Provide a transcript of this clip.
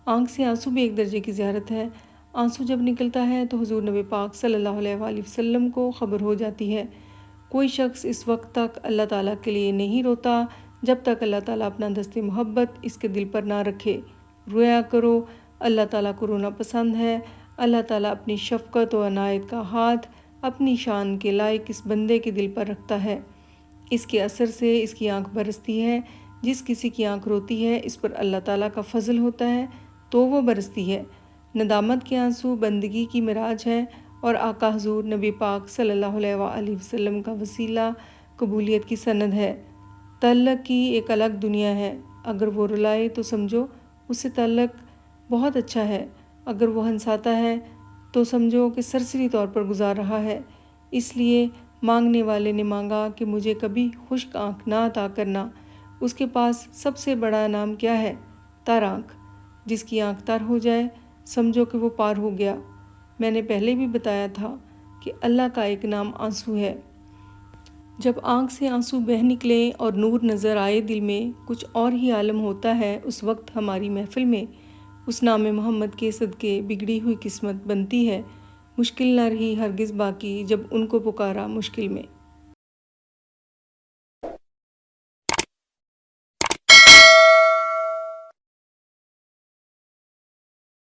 آنکھ سے آنسو بھی ایک درجے کی زیارت ہے۔ آنسو جب نکلتا ہے تو حضور نبی پاک صلی اللہ علیہ وآلہ وسلم کو خبر ہو جاتی ہے۔ کوئی شخص اس وقت تک اللہ تعالیٰ کے لیے نہیں روتا جب تک اللہ تعالیٰ اپنا دست محبت اس کے دل پر نہ رکھے۔ رویا کرو، اللہ تعالیٰ کو رونا پسند ہے۔ اللہ تعالیٰ اپنی شفقت و عنایت کا ہاتھ اپنی شان کے لائق اس بندے کے دل پر رکھتا ہے۔ اس کے اثر سے اس کی آنکھ برستی ہے۔ جس کسی کی آنکھ روتی ہے اس پر اللہ تعالیٰ کا فضل ہوتا ہے تو وہ برستی ہے۔ ندامت کے آنسو بندگی کی معراج ہے اور آقا حضور نبی پاک صلی اللہ علیہ وآلہ وسلم کا وسیلہ قبولیت کی سند ہے۔ تعلق کی ایک الگ دنیا ہے۔ اگر وہ رلائے تو سمجھو اس سے تعلق بہت اچھا ہے، اگر وہ ہنساتا ہے تو سمجھو کہ سرسری طور پر گزار رہا ہے۔ اس لیے مانگنے والے نے مانگا کہ مجھے کبھی خشک آنکھ نہ عطا کرنا۔ اس کے پاس سب سے بڑا انعام کیا ہے؟ تر آنکھ۔ جس کی آنکھ تر ہو جائے سمجھو کہ وہ پار ہو گیا۔ میں نے پہلے بھی بتایا تھا کہ اللہ کا ایک نام آنسو ہے۔ جب آنکھ سے آنسو بہہ نکلیں اور نور نظر آئے دل میں کچھ اور ہی عالم ہوتا ہے، اس وقت ہماری محفل میں اس نام محمد کے صدقے بگڑی ہوئی قسمت بنتی ہے۔ مشکل نہ رہی ہرگز باقی جب ان کو پکارا مشکل میں۔